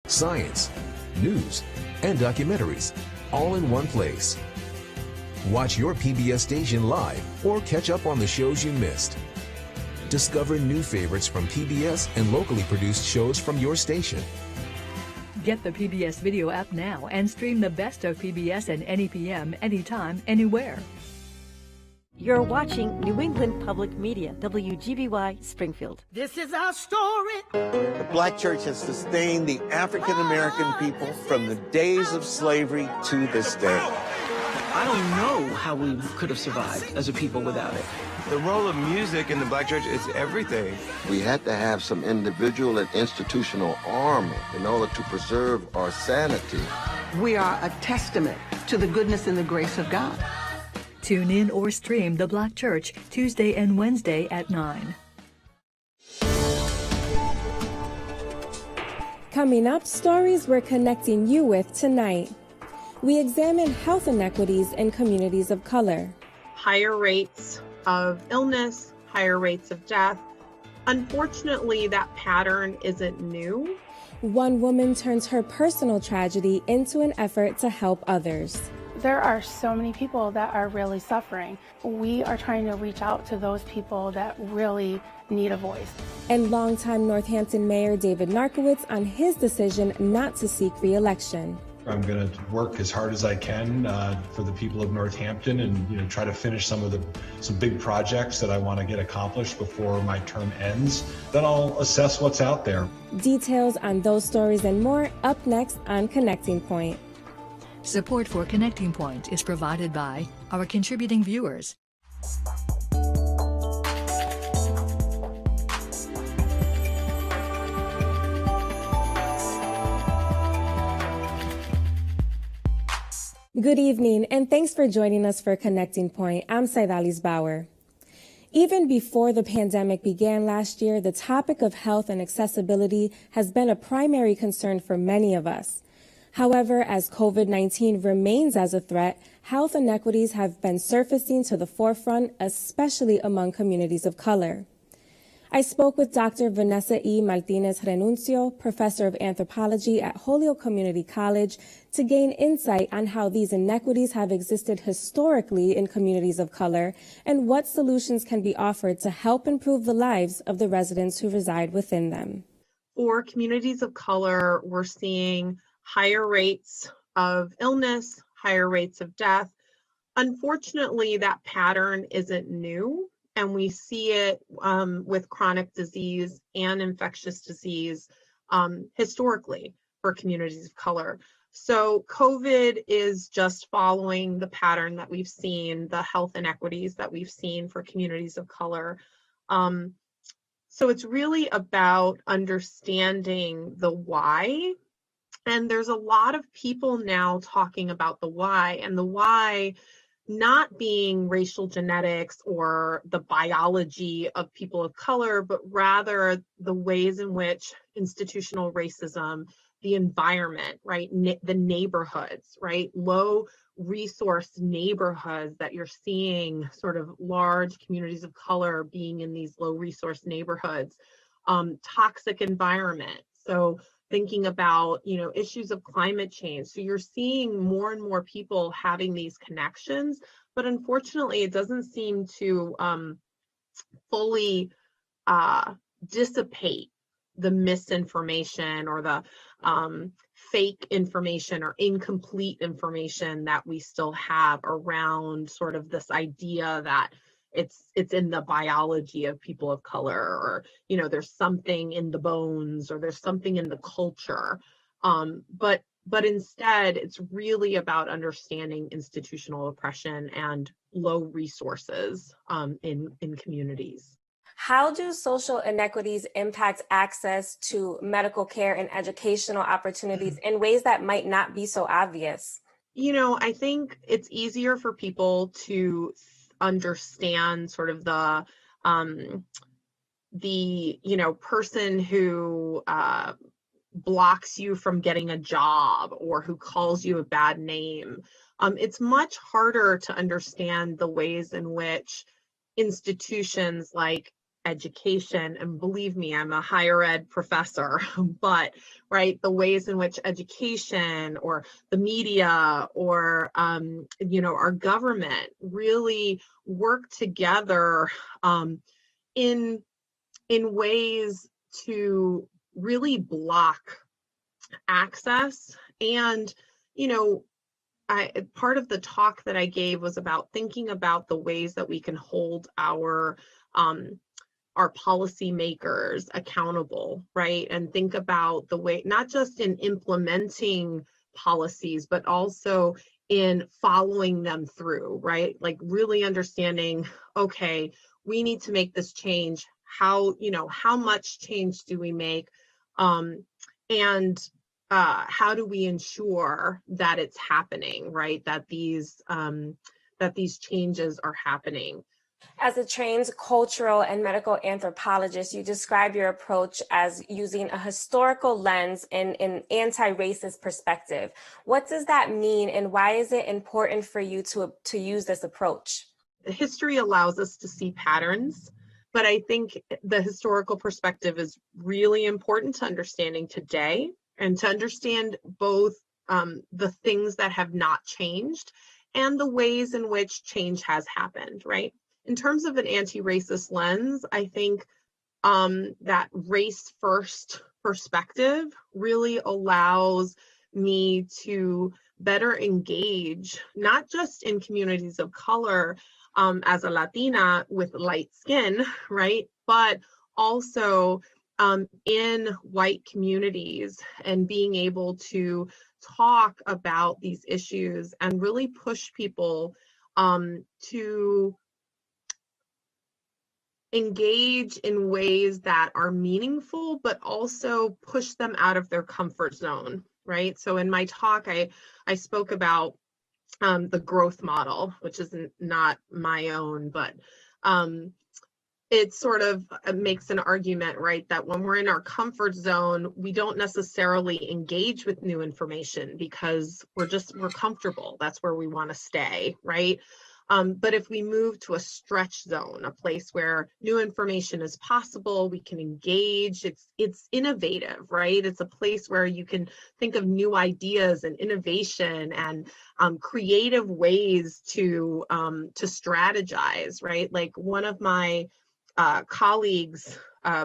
science, news, and documentaries, all in one place. Watch your PBS station live or catch up on the shows you missed. Discover new favorites from PBS and locally produced shows from your station. Get the PBS Video app now and stream the best of PBS and any PM, anytime, anywhere. You're watching New England Public Media, WGBY Springfield. This is our story. The Black church has sustained the African American people from the days of slavery to this day. I don't know how we could have survived as a people without it. The role of music in the Black church is everything. We had to have some individual and institutional armor in order to preserve our sanity. We are a testament to the goodness and the grace of God. Tune in or stream The Black Church Tuesday and Wednesday at 9. Coming up, stories we're connecting you with tonight. We examine health inequities in communities of color. Higher rates of illness, higher rates of death. Unfortunately, that pattern isn't new. One woman turns her personal tragedy into an effort to help others. There are so many people that are really suffering. We are trying to reach out to those people that really need a voice. And longtime Northampton Mayor David Narkewicz on his decision not to seek re-election. I'm going to work as hard as I can for the people of Northampton and try to finish some big projects that I want to get accomplished before my term ends. Then I'll assess what's out there. Details on those stories and more up next on Connecting Point. Support for Connecting Point is provided by our contributing viewers. Good evening, and thanks for joining us for Connecting Point. I'm Zydalis Bauer. Even before the pandemic began last year, the topic of health and accessibility has been a primary concern for many of us. However, as COVID-19 remains as a threat, health inequities have been surfacing to the forefront, especially among communities of color. I spoke with Dr. Vanessa E. Martínez-Renuncio, professor of anthropology at Holyoke Community College, to gain insight on how these inequities have existed historically in communities of color and what solutions can be offered to help improve the lives of the residents who reside within them. For communities of color, we're seeing higher rates of illness, higher rates of death. Unfortunately, that pattern isn't new. And we see it with chronic disease and infectious disease historically for communities of color. So COVID is just following the pattern that we've seen, the health inequities that we've seen for communities of color. So it's really about understanding the why. And there's a lot of people now talking about the why, and the why not being racial genetics or the biology of people of color, but rather the ways in which institutional racism, the environment, right, the neighborhoods, right, low resource neighborhoods that you're seeing, sort of large communities of color being in these low resource neighborhoods, toxic environment. So thinking about, issues of climate change. So you're seeing more and more people having these connections, but unfortunately it doesn't seem to fully dissipate the misinformation or the fake information or incomplete information that we still have around sort of this idea that it's in the biology of people of color, or there's something in the bones, or there's something in the culture, but instead it's really about understanding institutional oppression and low resources in communities. How do social inequities impact access to medical care and educational opportunities in ways that might not be so obvious? I think it's easier for people to understand sort of the person who blocks you from getting a job or who calls you a bad name. It's much harder to understand the ways in which institutions like education, and believe me, I'm a higher ed professor, but right, the ways in which education or the media or our government really work together in ways to really block access. And part of the talk that I gave was about thinking about the ways that we can hold our policymakers accountable, right? And think about the way, not just in implementing policies, but also in following them through, right? Like really understanding, okay, we need to make this change. How much change do we make? And how do we ensure that it's happening, right? That these changes are happening. As a trained cultural and medical anthropologist, you describe your approach as using a historical lens and an anti-racist perspective. What does that mean, and why is it important for you to use this approach? History allows us to see patterns, but I think the historical perspective is really important to understanding today, and to understand both the things that have not changed and the ways in which change has happened, right? In terms of an anti-racist lens, I think that race-first perspective really allows me to better engage, not just in communities of color as a Latina with light skin, right? But also in white communities, and being able to talk about these issues and really push people to engage in ways that are meaningful, but also push them out of their comfort zone, right? So in my talk, I spoke about the growth model, which is not my own, but it sort of makes an argument, right, that when we're in our comfort zone, we don't necessarily engage with new information because we're comfortable. That's where we want to stay, right? But if we move to a stretch zone, a place where new information is possible, we can engage, it's innovative, right? It's a place where you can think of new ideas and innovation and creative ways to strategize, right? Like one of my colleagues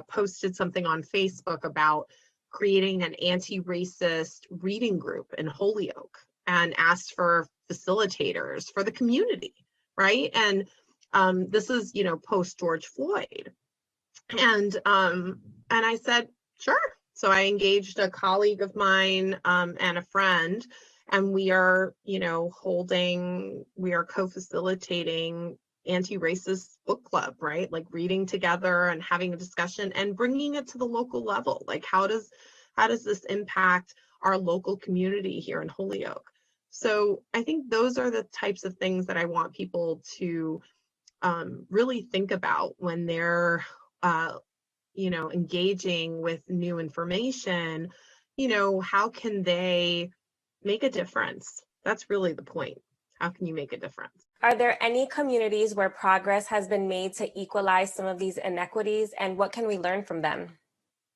posted something on Facebook about creating an anti-racist reading group in Holyoke and asked for facilitators for the community. Right. And this is, post George Floyd. And I said, sure. So I engaged a colleague of mine and a friend, and we are, we are co-facilitating anti-racist book club, right? Like reading together and having a discussion and bringing it to the local level. Like how does this impact our local community here in Holyoke? So I think those are the types of things that I want people to really think about when they're, engaging with new information. How can they make a difference? That's really the point. How can you make a difference? Are there any communities where progress has been made to equalize some of these inequities, and what can we learn from them?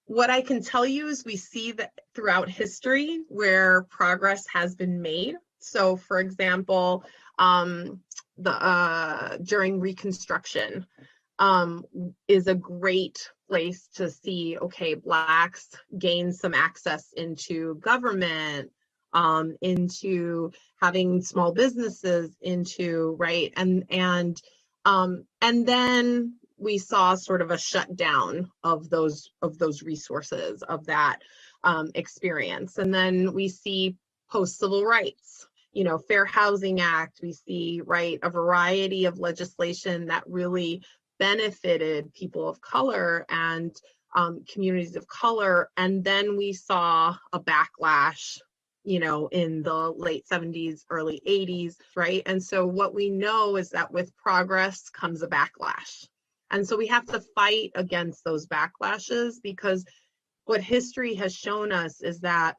What I can tell you is we see that throughout history where progress has been made. So, for example, during Reconstruction is a great place to see, okay, Blacks gain some access into government, into having small businesses, into, right, and then we saw sort of a shutdown of those resources, of that experience. And then we see post-civil rights, Fair Housing Act, we see, right, a variety of legislation that really benefited people of color and communities of color. And then we saw a backlash, in the late 70s, early 80s, right? And so what we know is that with progress comes a backlash. And so we have to fight against those backlashes, because what history has shown us is that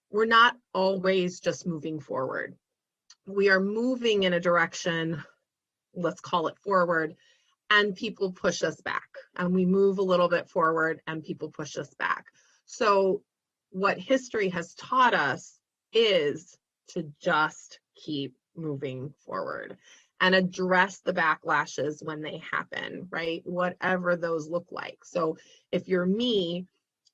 we're not always just moving forward. We are moving in a direction, let's call it forward, and people push us back. and we move a little bit forward and people push us back. So what history has taught us is to just keep moving forward and address the backlashes when they happen, right? Whatever those look like. So if you're me,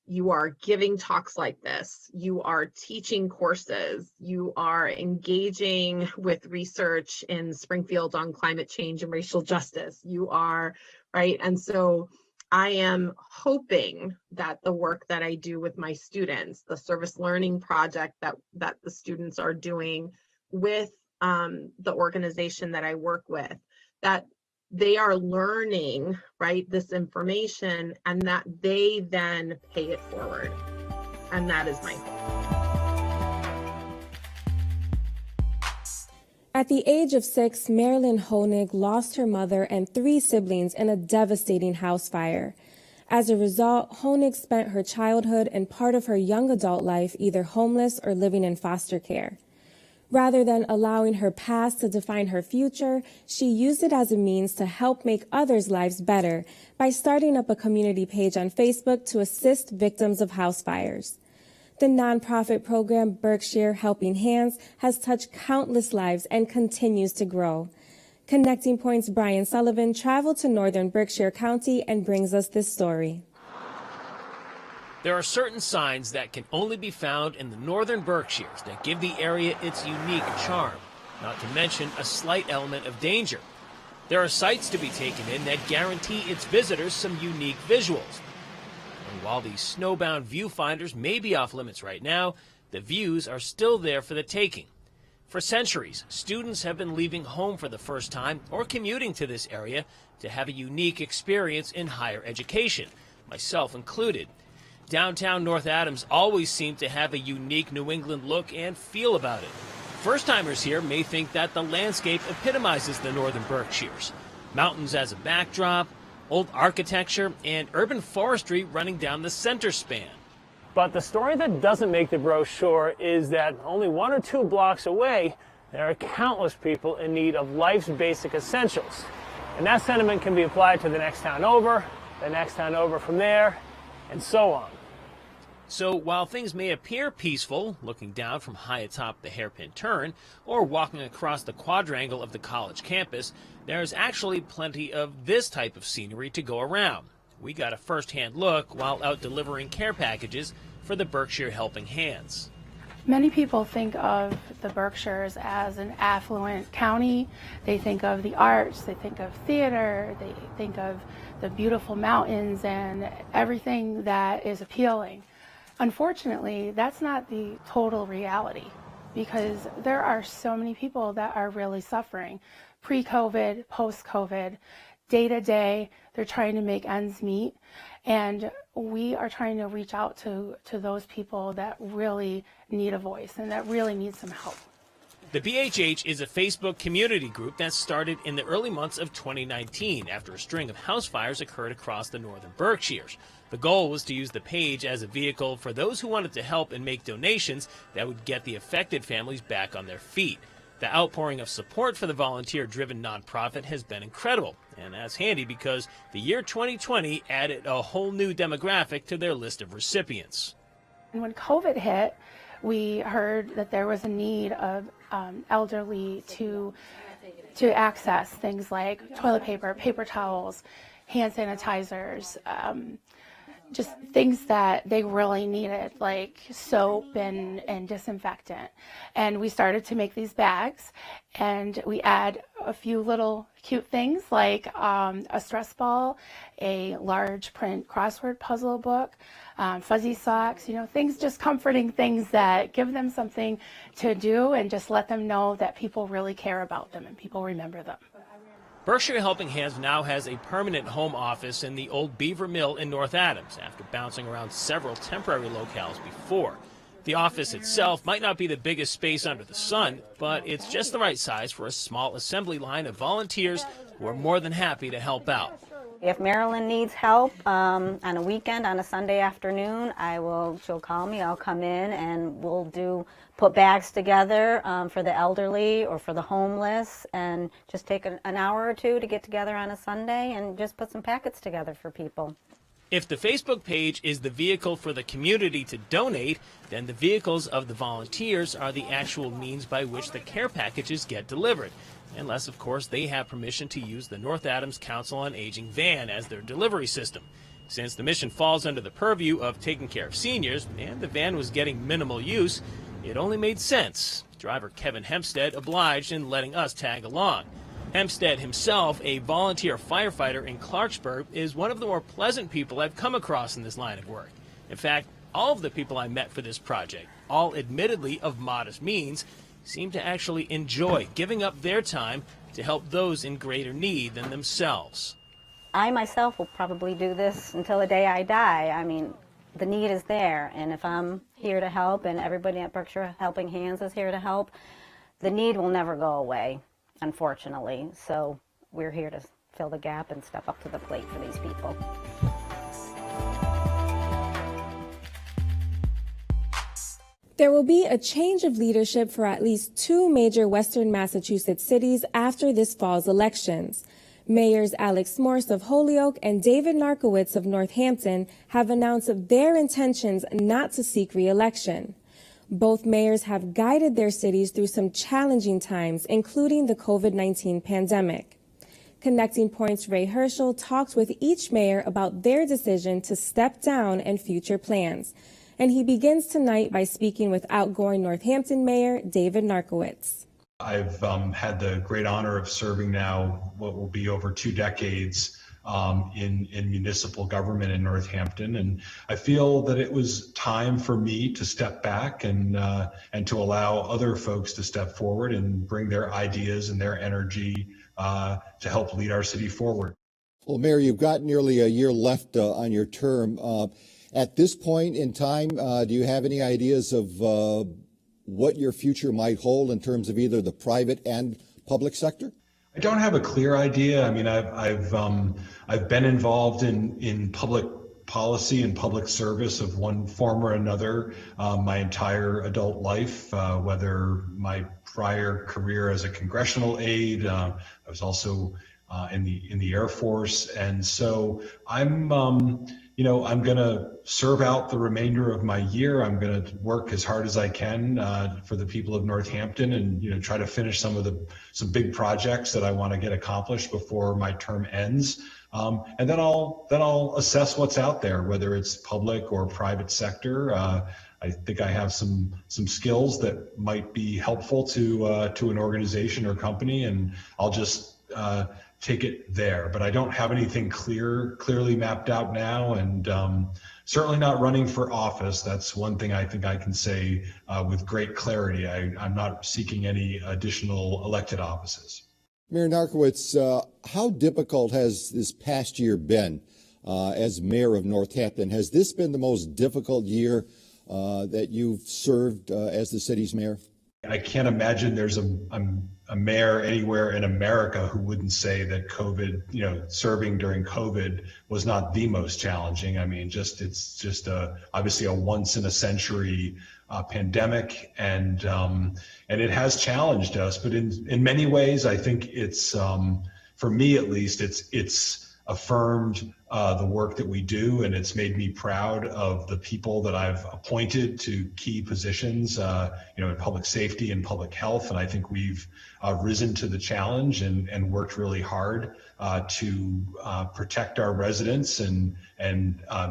you are giving talks like this, you are teaching courses, you are engaging with research in Springfield on climate change and racial justice, you are, right? And so I am hoping that the work that I do with my students, the service learning project that the students are doing with the organization that I work with, that they are learning, right, this information, and that they then pay it forward. And that is my hope. At the age of 6, Marilyn Honig lost her mother and 3 siblings in a devastating house fire. As a result, Honig spent her childhood and part of her young adult life either homeless or living in foster care. Rather than allowing her past to define her future, she used it as a means to help make others' lives better by starting up a community page on Facebook to assist victims of house fires. The nonprofit program Berkshire Helping Hands has touched countless lives and continues to grow. Connecting Point's Brian Sullivan traveled to northern Berkshire County and brings us this story. There are certain signs that can only be found in the northern Berkshires that give the area its unique charm, not to mention a slight element of danger. There are sights to be taken in that guarantee its visitors some unique visuals. And while these snowbound viewfinders may be off limits right now, the views are still there for the taking. For centuries, students have been leaving home for the first time or commuting to this area to have a unique experience in higher education, myself included. Downtown North Adams always seemed to have a unique New England look and feel about it. First-timers here may think that the landscape epitomizes the northern Berkshires. Mountains as a backdrop, old architecture, and urban forestry running down the center span. But the story that doesn't make the brochure is that only 1 or 2 blocks away, there are countless people in need of life's basic essentials. And that sentiment can be applied to the next town over, the next town over from there, and so on. So while things may appear peaceful, looking down from high atop the hairpin turn, or walking across the quadrangle of the college campus, there's actually plenty of this type of scenery to go around. We got a first-hand look while out delivering care packages for the Berkshire Helping Hands. Many people think of the Berkshires as an affluent county. They think of the arts, they think of theater, they think of the beautiful mountains and everything that is appealing. Unfortunately, that's not the total reality, because there are so many people that are really suffering. Pre-COVID, post-COVID, day to day, they're trying to make ends meet, and we are trying to reach out to those people that really need a voice and that really need some help. The BHH is a Facebook community group that started in the early months of 2019 after a string of house fires occurred across the northern Berkshires. The goal was to use the page as a vehicle for those who wanted to help and make donations that would get the affected families back on their feet. The outpouring of support for the volunteer-driven nonprofit has been incredible, and that's handy because the year 2020 added a whole new demographic to their list of recipients. And when COVID hit, we heard that there was a need of elderly to access things like toilet paper, paper towels, hand sanitizers, just things that they really needed, like soap and disinfectant. And we started to make these bags, and we add a few little cute things like a stress ball, a large print crossword puzzle book, fuzzy socks, things, just comforting things that give them something to do and just let them know that people really care about them and people remember them. Berkshire Helping Hands now has a permanent home office in the old Beaver Mill in North Adams after bouncing around several temporary locales before. The office itself might not be the biggest space under the sun, but it's just the right size for a small assembly line of volunteers who are more than happy to help out. If Marilyn needs help on a weekend, on a Sunday afternoon, she'll call me, I'll come in and we'll put bags together for the elderly or for the homeless, and just take an hour or two to get together on a Sunday and just put some packets together for people. If the Facebook page is the vehicle for the community to donate, then the vehicles of the volunteers are the actual means by which the care packages get delivered. Unless, of course, they have permission to use the North Adams Council on Aging van as their delivery system. Since the mission falls under the purview of taking care of seniors, and the van was getting minimal use, it only made sense. Driver Kevin Hempstead obliged in letting us tag along. Hempstead himself, a volunteer firefighter in Clarksburg, is one of the more pleasant people I've come across in this line of work. In fact, all of the people I met for this project, all admittedly of modest means, seem to actually enjoy giving up their time to help those in greater need than themselves. I myself will probably do this until the day I die. I mean, the need is there, and if I'm here to help and everybody at Berkshire Helping Hands is here to help, the need will never go away, unfortunately. So we're here to fill the gap and step up to the plate for these people. There will be a change of leadership for at least 2 major Western Massachusetts cities after this fall's elections. Mayors Alex Morse of Holyoke and David Narkewicz of Northampton have announced their intentions not to seek re-election. Both mayors have guided their cities through some challenging times, including the COVID-19 pandemic. Connecting Point's Ray Herschel talked with each mayor about their decision to step down and future plans. And he begins tonight by speaking with outgoing Northampton Mayor David Narkewicz. I've had the great honor of serving now what will be over 2 decades in municipal government in Northampton, and I feel that it was time for me to step back and to allow other folks to step forward and bring their ideas and their energy to help lead our city forward. Well, Mayor, you've got nearly a year left on your term. At this point in time, do you have any ideas of what your future might hold in terms of either the private and public sector? I don't have a clear idea. I mean, I've been involved in public policy and public service of one form or another my entire adult life, whether my prior career as a congressional aide, I was also in the Air Force, and so I'm going to serve out the remainder of my year. I'm going to work as hard as I can for the people of Northampton, and try to finish some big projects that I want to get accomplished before my term ends. And then I'll assess what's out there, whether it's public or private sector. I think I have some skills that might be helpful to an organization or company, and I'll just take it there. But I don't have anything clearly mapped out now, and certainly not running for office. That's one thing I think I can say with great clarity. I'm not seeking any additional elected offices. Mayor Narkewicz, how difficult has this past year been as mayor of Northampton? Has this been the most difficult year that you've served as the city's mayor? I can't imagine there's a mayor anywhere in America who wouldn't say that COVID, serving during COVID was not the most challenging. I mean, it's just obviously a once in a century pandemic, and it has challenged us. But in many ways, I think it's for me at least, it's affirmed the work that we do, and it's made me proud of the people that I've appointed to key positions, in public safety and public health. And I think we've risen to the challenge and worked really hard to protect our residents and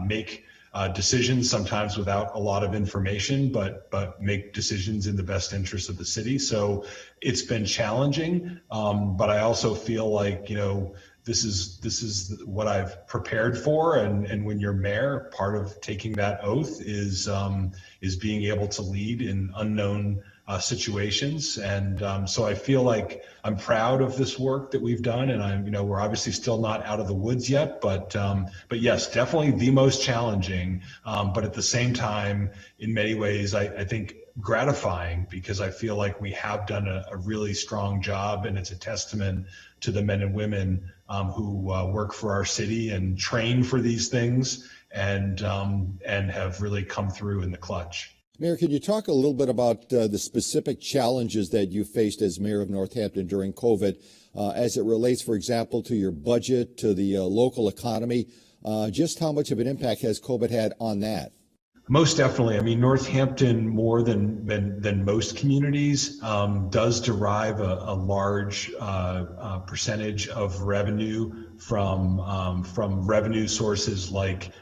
make decisions, sometimes without a lot of information, but make decisions in the best interest of the city. So it's been challenging, but I also feel like, this is what I've prepared for, and when you're mayor, part of taking that oath is being able to lead in unknown situations. And so I feel like I'm proud of this work that we've done, and we're obviously still not out of the woods yet, but yes, definitely the most challenging, but at the same time, in many ways, I think gratifying, because I feel like we have done a really strong job, and it's a testament to the men and women who work for our city and train for these things, and have really come through in the clutch. Mayor, could you talk a little bit about the specific challenges that you faced as mayor of Northampton during COVID, as it relates, for example, to your budget, to the local economy? Just how much of an impact has COVID had on that? Most definitely. I mean, Northampton, more than most communities, does derive a large percentage of revenue from revenue sources like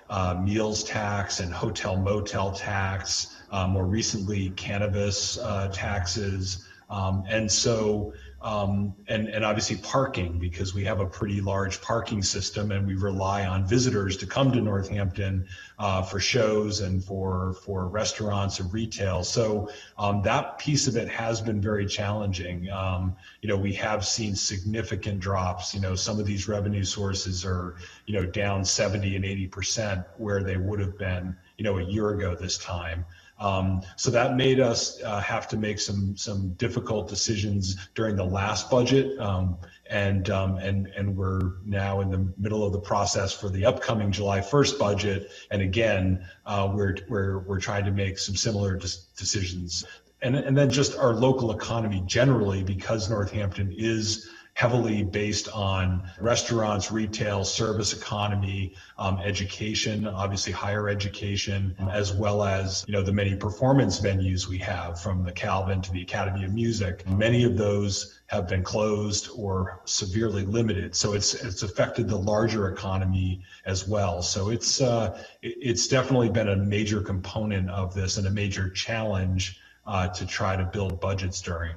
meals tax and hotel motel tax, more recently cannabis taxes, and so and obviously parking, because we have a pretty large parking system, and we rely on visitors to come to Northampton for shows and for restaurants and retail. So that piece of it has been very challenging. We have seen significant drops. Some of these revenue sources are down 70 and 80% where they would have been a year ago this time. So that made us have to make some difficult decisions during the last budget, and we're now in the middle of the process for the upcoming July 1st budget. And again, we're trying to make some similar decisions, and then just our local economy generally, because Northampton is heavily based on restaurants, retail, service economy, education, obviously higher education, as well as the many performance venues we have, from the Calvin to the Academy of Music. Many of those have been closed or severely limited, so it's affected the larger economy as well. So it's definitely been a major component of this and a major challenge to try to build budgets during.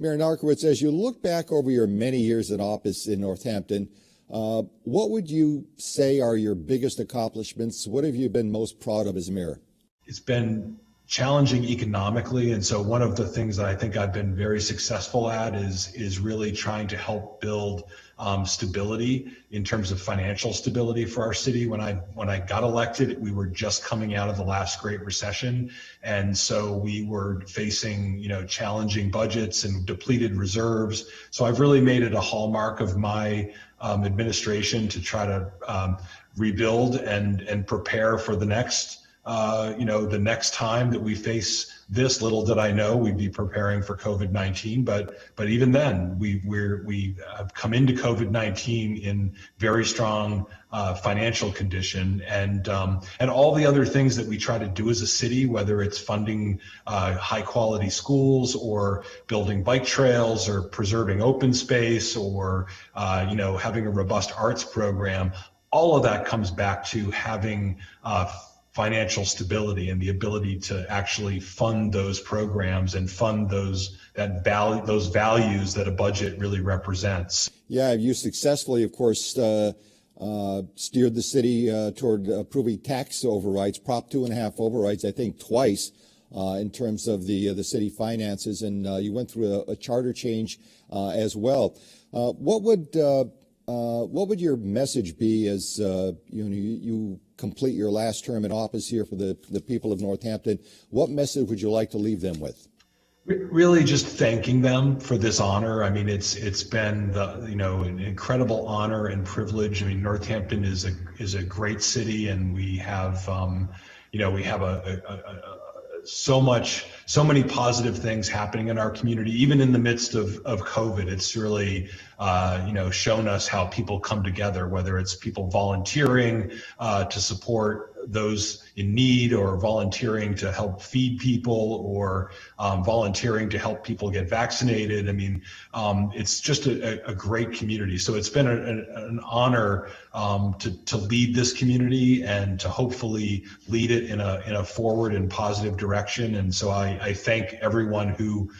Mayor Narkewicz, as you look back over your many years in office in Northampton, what would you say are your biggest accomplishments? What have you been most proud of as mayor? It's been challenging economically, and so one of the things that I think I've been very successful at is really trying to help build stability in terms of financial stability for our city. When I got elected, we were just coming out of the last Great Recession, and so we were facing challenging budgets and depleted reserves. So I've really made it a hallmark of my administration to try to rebuild and prepare for the next the next time that we face this. Little did I know we'd be preparing for COVID-19, but even then we have come into COVID-19 in very strong financial condition, and all the other things that we try to do as a city, whether it's funding high quality schools or building bike trails or preserving open space or having a robust arts program, all of that comes back to having financial stability and the ability to actually fund those programs and fund those values that a budget really represents. Yeah, you successfully, of course, steered the city toward approving tax overrides, Prop 2.5 overrides, I think twice, in terms of the city finances, and you went through a charter change as well. What would your message be as you complete your last term in office here for the people of Northampton? What message would you like to leave them with? Really just thanking them for this honor. I mean, it's been an incredible honor and privilege. I mean, Northampton is a great city, and we have so many positive things happening in our community, even in the midst of COVID. It's really shown us how people come together, whether it's people volunteering to support those in need, or volunteering to help feed people, or volunteering to help people get vaccinated. I mean, it's just a great community. So it's been an honor to lead this community and to hopefully lead it in a forward and positive direction. And so I thank everyone who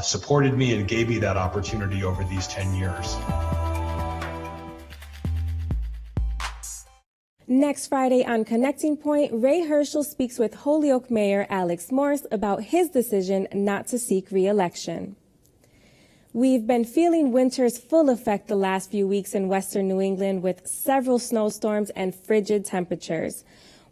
supported me and gave me that opportunity over these 10 years. Next Friday on Connecting Point, Ray Herschel speaks with Holyoke Mayor Alex Morse about his decision not to seek re-election. We've been feeling winter's full effect the last few weeks in western New England with several snowstorms and frigid temperatures.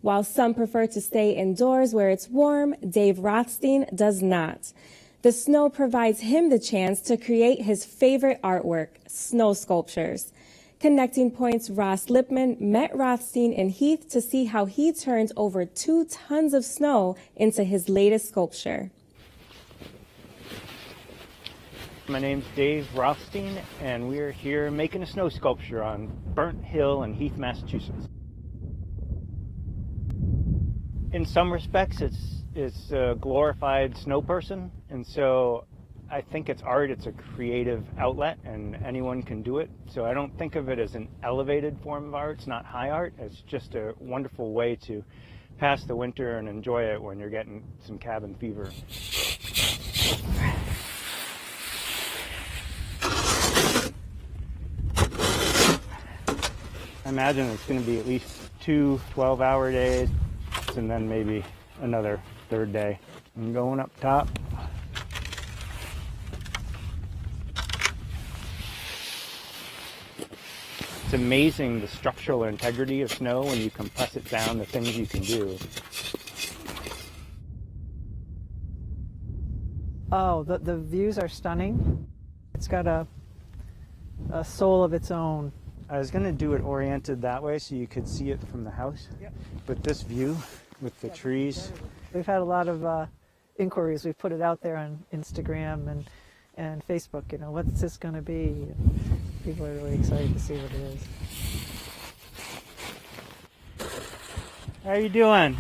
While some prefer to stay indoors where it's warm, Dave Rothstein does not. The snow provides him the chance to create his favorite artwork, snow sculptures. Connecting Point's Ross Lipman met Rothstein in Heath to see how he turned over 2 tons of snow into his latest sculpture. My name's Dave Rothstein, and we're here making a snow sculpture on Burnt Hill in Heath, Massachusetts. In some respects, it's a glorified snow person, and so I think it's art. It's a creative outlet, and anyone can do it. So I don't think of it as an elevated form of art. It's not high art. It's just a wonderful way to pass the winter and enjoy it when you're getting some cabin fever. I imagine it's going to be at least 2 12-hour days, and then maybe another 3rd day. I'm going up top. It's amazing the structural integrity of snow when you compress it down, the things you can do. Oh, the views are stunning. It's got a soul of its own. I was going to do it oriented that way so you could see it from the house. Yep. But this view with the trees. We've had a lot of inquiries. We've put it out there on Instagram and Facebook, you know, what's this going to be? And people are really excited to see what it is. How are you doing?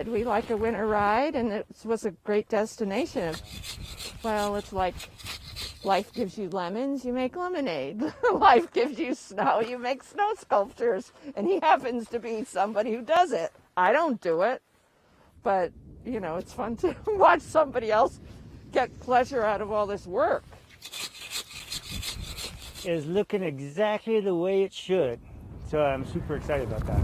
We like a winter ride, and it was a great destination. Well, it's like life gives you lemons, you make lemonade. Life gives you snow, you make snow sculptures. And he happens to be somebody who does it. I don't do it, but, you know, it's fun to watch somebody else get pleasure out of all this work. It's looking exactly the way it should. So I'm super excited about that.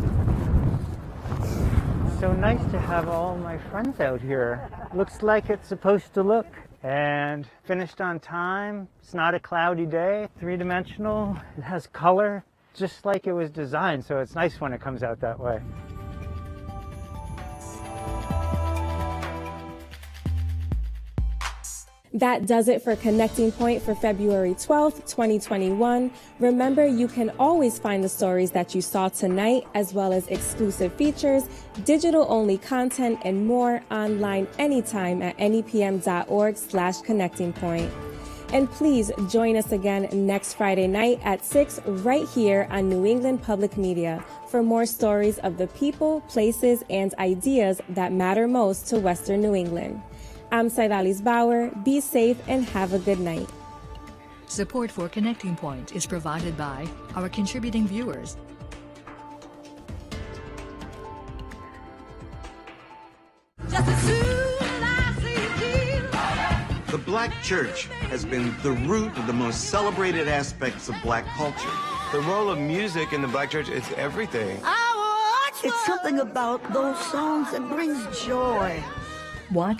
So nice to have all my friends out here. Looks like it's supposed to look. And finished on time. It's not a cloudy day. 3-dimensional. It has color, just like it was designed. So it's nice when it comes out that way. That does it for Connecting Point for February 12th, 2021. Remember, you can always find the stories that you saw tonight, as well as exclusive features, digital-only content, and more online anytime at nepm.org/connectingpoint. And please join us again next Friday night at 6 right here on New England Public Media for more stories of the people, places, and ideas that matter most to Western New England. I'm Zydalis Bauer. Be safe and have a good night. Support for Connecting Point is provided by our contributing viewers. The Black church has been the root of the most celebrated aspects of Black culture. The role of music in the Black church is everything. It's something about those songs that brings joy. Watch